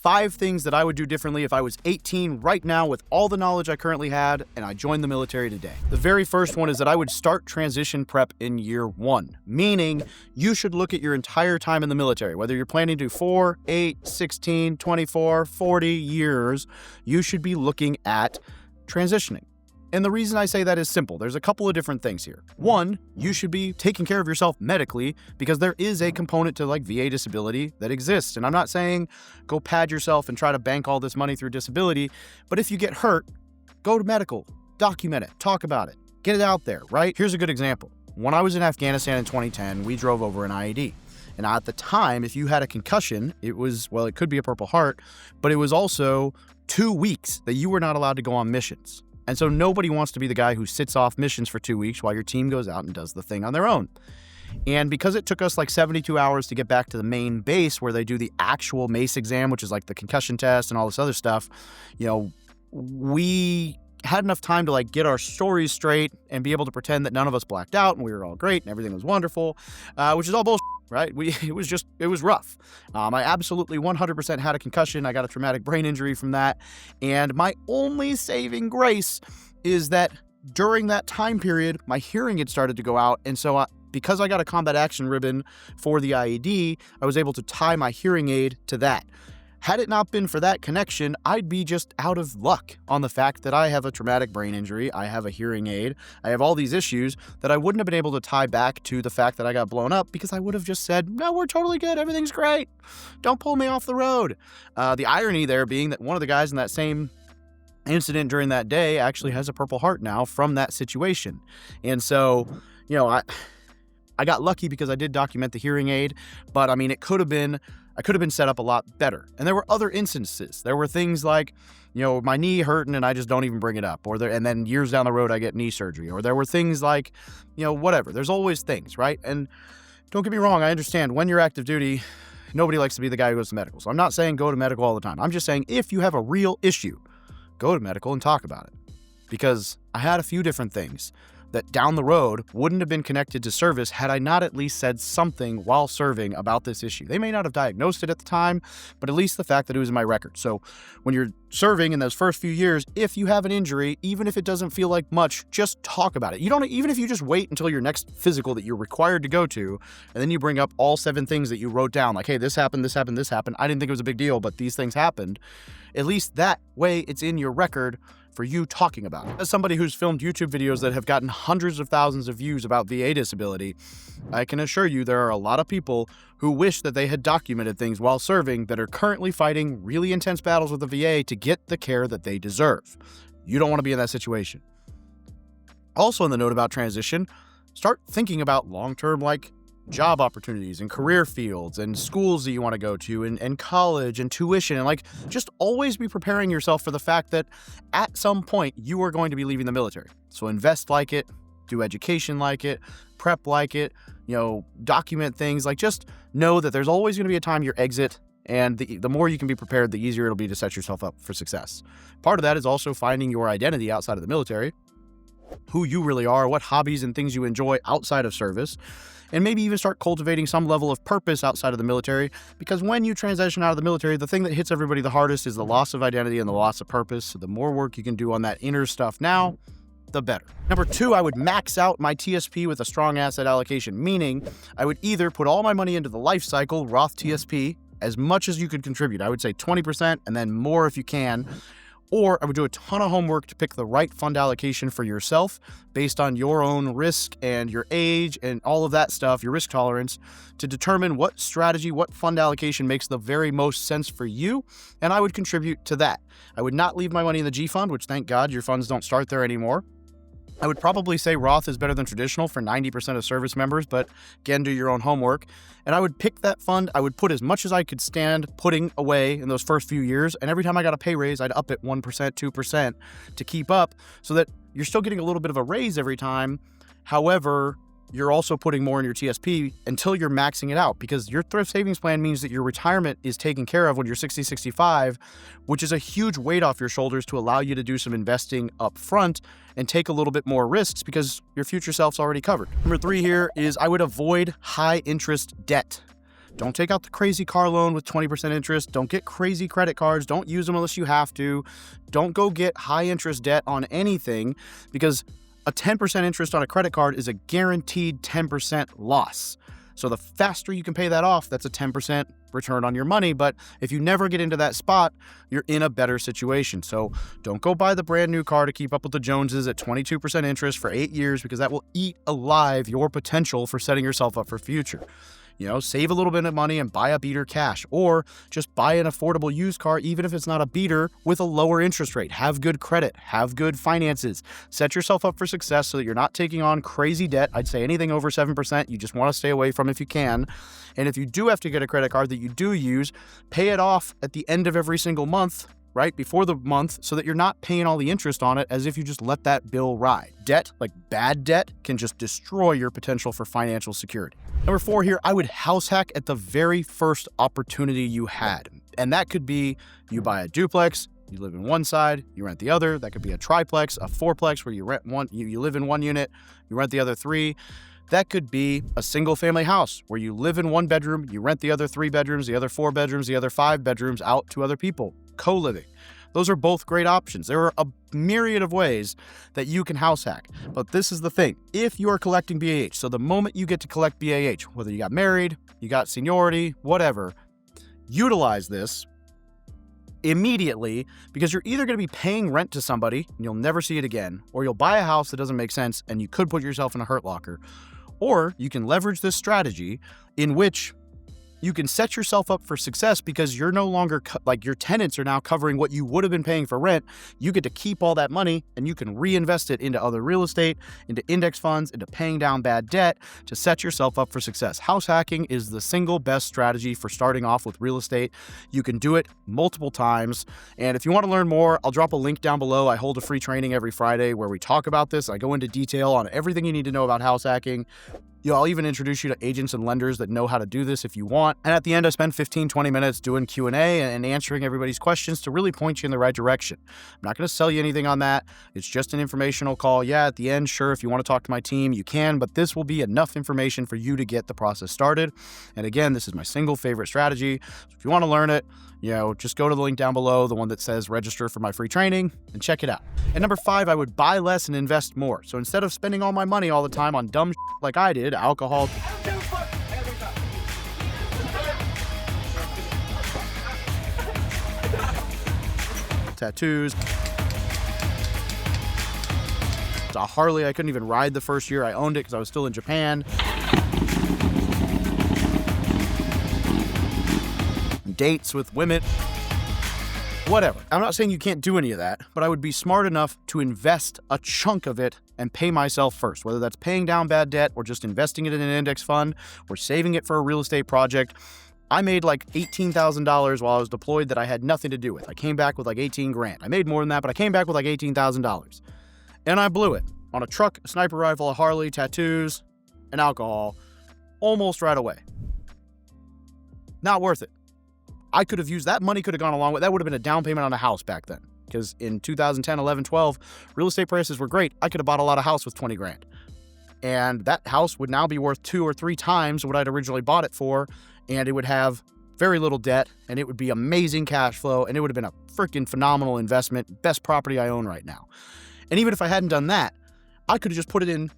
5 things that I would do differently if I was 18 right now with all the knowledge I currently had and I joined the military today. The very first one is that I would start transition prep in year 1, meaning you should look at your entire time in the military, whether you're planning to do 4, 8, 16, 24, 40 years, you should be looking at transitioning. And the reason I say that is simple. There's a couple of different things here. 1, you should be taking care of yourself medically because there is a component to like VA disability that exists. And I'm not saying go pad yourself and try to bank all this money through disability, but if you get hurt, go to medical, document it, talk about it, get it out there, right? Here's a good example. When I was in Afghanistan in 2010, we drove over an IED. And at the time, if you had a concussion, it could be a Purple Heart, but it was also 2 weeks that you were not allowed to go on missions. And so nobody wants to be the guy who sits off missions for 2 weeks while your team goes out and does the thing on their own. And because it took us like 72 hours to get back to the main base where they do the actual MACE exam, which is like the concussion test and all this other stuff, we had enough time to like get our stories straight and be able to pretend that none of us blacked out and we were all great and everything was wonderful, which is all bullshit. Right? It was rough. I absolutely 100% had a concussion. I got a traumatic brain injury from that. And my only saving grace is that during that time period, my hearing had started to go out. And so because I got a combat action ribbon for the IED, I was able to tie my hearing aid to that. Had it not been for that connection, I'd be just out of luck on the fact that I have a traumatic brain injury, I have a hearing aid, I have all these issues that I wouldn't have been able to tie back to the fact that I got blown up because I would have just said, no, we're totally good, everything's great, don't pull me off the road. The irony there being that one of the guys in that same incident during that day actually has a Purple Heart now from that situation. And so, I got lucky because I did document the hearing aid, but I mean, I could have been set up a lot better. And there were other instances. There were things like, my knee hurting and I just don't even bring it up. And then years down the road, I get knee surgery. Or there were things like, whatever. There's always things, right? And don't get me wrong. I understand when you're active duty, nobody likes to be the guy who goes to medical. So I'm not saying go to medical all the time. I'm just saying if you have a real issue, go to medical and talk about it. Because I had a few different things that down the road wouldn't have been connected to service had I not at least said something while serving about this issue. They may not have diagnosed it at the time, but at least the fact that it was in my record. So when you're serving in those first few years, if you have an injury, even if it doesn't feel like much, just talk about it. Even if you just wait until your next physical that you're required to go to, and then you bring up all 7 things that you wrote down, like, hey, this happened, this happened, this happened. I didn't think it was a big deal, but these things happened. At least that way it's in your record for you talking about it. As somebody who's filmed YouTube videos that have gotten hundreds of thousands of views about VA disability, I can assure you there are a lot of people who wish that they had documented things while serving that are currently fighting really intense battles with the VA to get the care that they deserve. You don't want to be in that situation. Also, in the note about transition, start thinking about long-term job opportunities and career fields and schools that you want to go to and college and tuition and just always be preparing yourself for the fact that at some point you are going to be leaving the military. So invest like it, do education like it, prep like it, document things, just know that there's always going to be a time you exit, and the more you can be prepared, the easier it'll be to set yourself up for success. Part of that is also finding your identity outside of the military, who you really are, what hobbies and things you enjoy outside of service, and maybe even start cultivating some level of purpose outside of the military, because when you transition out of the military, the thing that hits everybody the hardest is the loss of identity and the loss of purpose. So the more work you can do on that inner stuff now, the better. Number 2, I would max out my TSP with a strong asset allocation, meaning I would either put all my money into the life cycle, Roth TSP, as much as you could contribute. I would say 20% and then more if you can. Or I would do a ton of homework to pick the right fund allocation for yourself based on your own risk and your age and all of that stuff, your risk tolerance, to determine what strategy, what fund allocation makes the very most sense for you, and I would contribute to that. I would not leave my money in the G fund, which thank God your funds don't start there anymore. I would probably say Roth is better than traditional for 90% of service members, but again, do your own homework. And I would pick that fund. I would put as much as I could stand putting away in those first few years. And every time I got a pay raise, I'd up it 1%, 2% to keep up so that you're still getting a little bit of a raise every time. However, you're also putting more in your TSP until you're maxing it out, because your thrift savings plan means that your retirement is taken care of when you're 60, 65, which is a huge weight off your shoulders to allow you to do some investing up front and take a little bit more risks because your future self's already covered. Number 3 here is I would avoid high interest debt, Don't take out the crazy car loan with 20% interest. Don't get crazy credit cards. Don't use them unless you have to. Don't go get high interest debt on anything, because a 10% interest on a credit card is a guaranteed 10% loss. So the faster you can pay that off, that's a 10% return on your money. But if you never get into that spot, you're in a better situation. So don't go buy the brand new car to keep up with the Joneses at 22% interest for 8 years, because that will eat alive your potential for setting yourself up for future. Save a little bit of money and buy a beater cash, or just buy an affordable used car, even if it's not a beater, with a lower interest rate. Have good credit, have good finances, set yourself up for success so that you're not taking on crazy debt. I'd say anything over 7%, you just want to stay away from if you can. And if you do have to get a credit card that you do use, pay it off at the end of every single month, right before the month, so that you're not paying all the interest on it as if you just let that bill ride. Debt, like bad debt, can just destroy your potential for financial security. Number 4 here, I would house hack at the very first opportunity you had. And that could be you buy a duplex, you live in one side, you rent the other. That could be a triplex, a fourplex where you rent one, you live in one unit, you rent the other 3. That could be a single family house where you live in one bedroom, you rent the other 3 bedrooms, the other 4 bedrooms, the other 5 bedrooms out to other people, co-living. Those are both great options. There are a myriad of ways that you can house hack. But this is the thing. If you are collecting BAH, so the moment you get to collect BAH, whether you got married, you got seniority, whatever, utilize this immediately, because you're either going to be paying rent to somebody and you'll never see it again, or you'll buy a house that doesn't make sense and you could put yourself in a hurt locker, or you can leverage this strategy in which you can set yourself up for success, because you're no longer your tenants are now covering what you would have been paying for rent. You get to keep all that money and you can reinvest it into other real estate, into index funds, into paying down bad debt to set yourself up for success. House hacking is the single best strategy for starting off with real estate. You can do it multiple times. And if you want to learn more, I'll drop a link down below. I hold a free training every Friday where we talk about this. I go into detail on everything you need to know about house hacking. I'll even introduce you to agents and lenders that know how to do this if you want. And at the end, I spend 15-20 minutes doing Q&A and answering everybody's questions to really point you in the right direction. I'm not going to sell you anything on that. It's just an informational call. Yeah, at the end, sure, if you want to talk to my team, you can, but this will be enough information for you to get the process started. And again, this is my single favorite strategy. So if you want to learn it, just go to the link down below, the one that says register for my free training, and check it out. And number 5, I would buy less and invest more. So instead of spending all my money all the time on dumb shit like I did, alcohol, tattoos, it's a Harley I couldn't even ride the first year I owned it because I was still in Japan. Dates with women, whatever. I'm not saying you can't do any of that, but I would be smart enough to invest a chunk of it and pay myself first, whether that's paying down bad debt or just investing it in an index fund or saving it for a real estate project. I made like $18,000 while I was deployed that I had nothing to do with. I came back with like 18 grand. I made more than that, but I came back with like $18,000. And I blew it on a truck, a sniper rifle, a Harley, tattoos, and alcohol almost right away. Not worth it. I could have used that money, could have gone along with that, would have been a down payment on a house back then. Because in 2010, 11, 12, real estate prices were great. I could have bought a lot of house with 20 grand. And that house would now be worth 2 or 3 times what I'd originally bought it for. And it would have very little debt, and it would be amazing cash flow, and it would have been a freaking phenomenal investment, best property I own right now. And even if I hadn't done that, I could have just put it in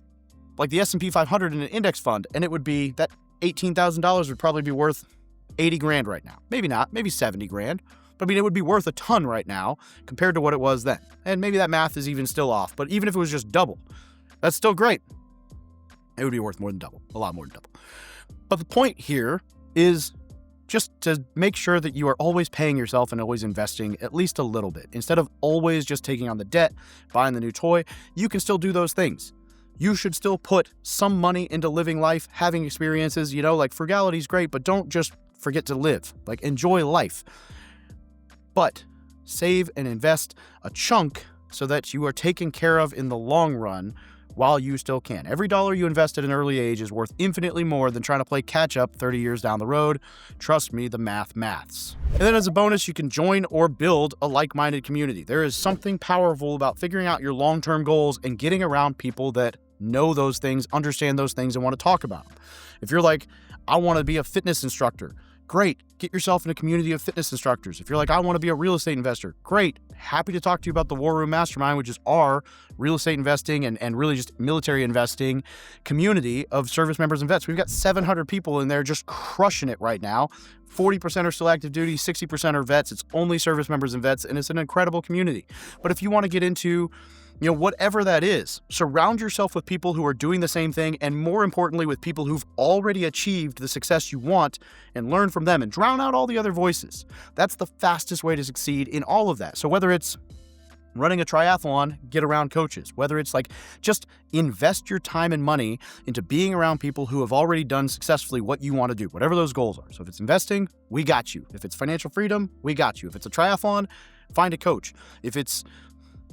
like the S&P 500 in an index fund, and it would be that $18,000 would probably be worth 80 grand right now. Maybe not, maybe 70 grand. But I mean, it would be worth a ton right now compared to what it was then. And maybe that math is even still off, but even if it was just double, that's still great. It would be worth more than double, a lot more than double. But the point here is just to make sure that you are always paying yourself and always investing at least a little bit. Instead of always just taking on the debt, buying the new toy, you can still do those things. You should still put some money into living life, having experiences, like frugality is great, but don't just forget to live, like enjoy life. But save and invest a chunk so that you are taken care of in the long run while you still can. Every dollar you invest at an early age is worth infinitely more than trying to play catch up 30 years down the road. Trust me, the maths. And then as a bonus, you can join or build a like-minded community. There is something powerful about figuring out your long-term goals and getting around people that know those things, understand those things, and want to talk about them. If you're like, I want to be a fitness instructor. Great. Get yourself in a community of fitness instructors. If you're like, I want to be a real estate investor. Great. Happy to talk to you about the War Room Mastermind, which is our real estate investing and really just military investing community of service members and vets. We've got 700 people in there just crushing it right now. 40% are still active duty, 60% are vets. It's only service members and vets, and it's an incredible community. But if you want to get into whatever that is, surround yourself with people who are doing the same thing, and more importantly, with people who've already achieved the success you want, and learn from them and drown out all the other voices. That's the fastest way to succeed in all of that. So whether it's running a triathlon, get around coaches. Whether it's like just invest your time and money into being around people who have already done successfully what you want to do, whatever those goals are. So if it's investing, we got you. If it's financial freedom, we got you. If it's a triathlon, find a coach. If it's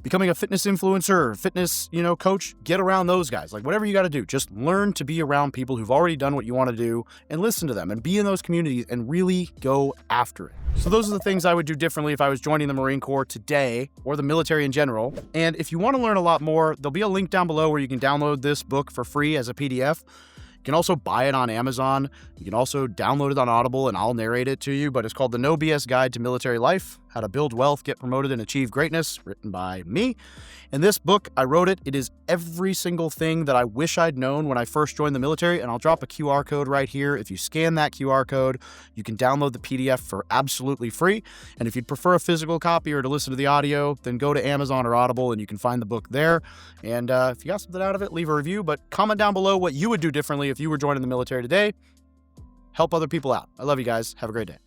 becoming a fitness influencer, fitness, coach, get around those guys. Like whatever you got to do, just learn to be around people who've already done what you want to do and listen to them and be in those communities and really go after it. So those are the things I would do differently if I was joining the Marine Corps today or the military in general. And if you want to learn a lot more, there'll be a link down below where you can download this book for free as a PDF. You can also buy it on Amazon. You can also download it on Audible, and I'll narrate it to you. But it's called The No BS Guide to Military Life: How to Build Wealth, Get Promoted, and Achieve Greatness, written by me. And this book, I wrote it. It is every single thing that I wish I'd known when I first joined the military. And I'll drop a QR code right here. If you scan that QR code, you can download the PDF for absolutely free. And if you'd prefer a physical copy or to listen to the audio, then go to Amazon or Audible and you can find the book there. And if you got something out of it, leave a review. But comment down below what you would do differently if you were joining the military today. Help other people out. I love you guys. Have a great day.